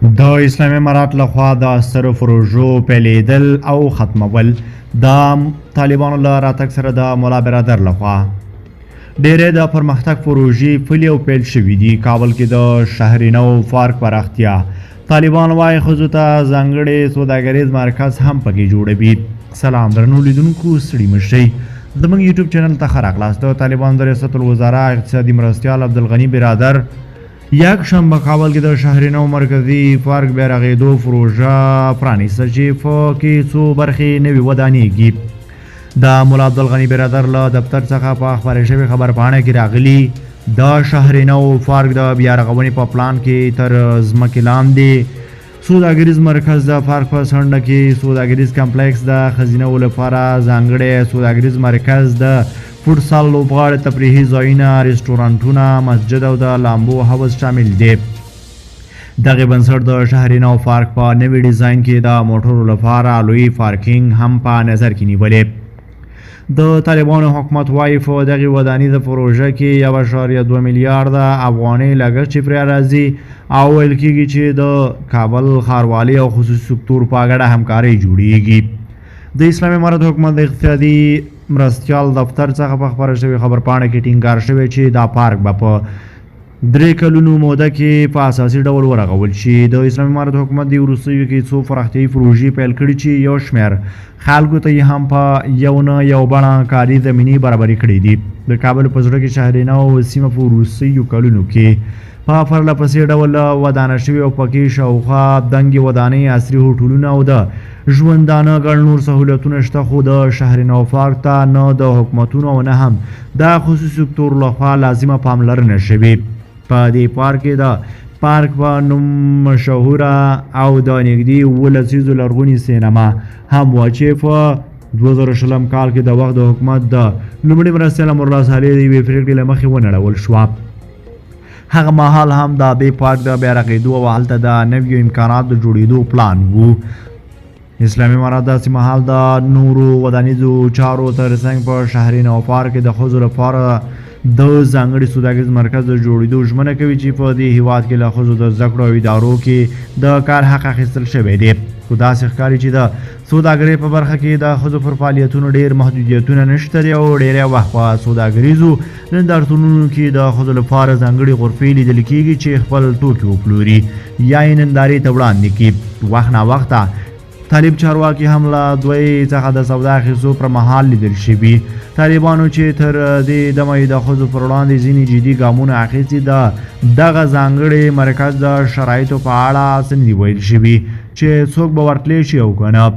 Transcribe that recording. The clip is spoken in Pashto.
د اسلامي امارات لخوا د سترو پروژو پیلېدل او ختمول د طالبانو له راتګ سره د ملا برادر لخوا ډېرې د پرمختګ پروژې پلي او پیل شوي دي. کابل کې د شهر نو پارک پراختیا، طالبان وايي ښځو ته ځانګړی سوداګریز مرکز هم پکې جوړوي. سلام درنو لیدونکو، ستړي مه شئ، زموږ یوټیوب چینل ته ښه راغلاست. د طالبانو د ریاست الوزرا اقتصادي مرستیال عبدالغني برادر یک شنبه کابل کې د شهر نو مرکزي پارک بیا رغېدو پروژه پرانیسته چې په کې څو برخې نوې ودانېږي. د ملا عبدالغني برادر له دفتر څخه په خپاره شوې خبرپاڼه کې راغلي د شهر نو پارک د بیا رغونې په پلان کې تر ځمکې لاندې سوداګریز مرکز، د پارک په څنډه کې سوداګریز کمپلیکس، د ښځینه‌و لپاره ځانګړی سوداګریز مرکز، د فوټسال لوبغاړو تفریحي ځایونه، رستورانټونه، مسجد او د لامبو حوض شامل دي. دغه بنسټ د شهر نو پارک په نوي ډیزاین کې د موټرو لپاره لوی پارکینګ هم په نظر کې نیولې. د طالبانو حکومت وايي په دغه ودانیزه پروژه کې 1.2 میلیارډ افغانۍ لګښت چې پرې راځي او ویل کېږي چې د کابل ښاروالۍ او خصوصي سکتور په ګډه همکارۍ جوړیږي. د اسلامي امارت حکومت د اقتصادي مرستیال دفتر څخه په خبره شوې خبرپاڼه کې ټینګار شوی چې دا پارک به په 3 کلونو موده کې په اساسي ډول ورغول شي. د اسلامي امارت حکومت د وروستیو کې څو پراختیايي پروژې پیل کړي چې یو شمېر خلکو ته یې هم په یو نه یو بڼه کاري زمینې برابرې کړې دي. د کابل په زړه کې شهر نو سیمه په وروستیو کلونو کې په پرله پسې ډول ودانه شوې او پکې شاوخوا دنګې ودانۍ، عصري هوټلونه او د ژوندانه ګڼ نور سهولتونه شته، خو د شهر نو پارک ته نه د حکومتونو او نه هم د خصوصي سکتور لخوا لازمه پاملرنه شوې. په دې پارک کې د پارک په نوم مشهوره او د نږدې 17 لسیزو لرغونې سینما هم وه چې په 2020 کال کې د وخت د حکومت د لومړي مرستیال امرالله صالح د یوې پرېکړې له مخې ونړول شوه. هغه مهال هم د دې پارک د بیا رغېدو او هلته د نویو امکاناتو د جوړېدو پلان و. اسلامي امارات داسې مهال د نورو ودانیزو چارو ترڅنګ په شهر نو پارک کې د ښځو لپاره د ځانګړي سوداګریز مرکز د جوړېدو ژمنه کوي چې په دې هیواد کې له ښځو د زده کړو او ادارو کې د کار حق اخیستل شوی دی. خو داسې ښکاري چې د سوداګرۍ په برخه کې د ښځو پر فعالیتونو ډېر محدودیتونه نشته دي او ډېری وخت په سوداګریزو نندارتونونو کې د ښځو لپاره ځانګړي غرفې لیدل کېږي چې خپل توکي وپلوري یا یې نندارې ته وړاندې کړي. وخت ناوخته طالب چارواکي هم له دوی څخه د سودا اخیستو پر مهال لیدل شوي. طالبانو چې تر دې دمه د ښځو پر وړاندې ځینې جدي ګامونه اخیستي، دغه ځانګړي مرکز د شرایطو په اړه څه نه دي ویل شوي چې څوک به ورتلی شي او که نه.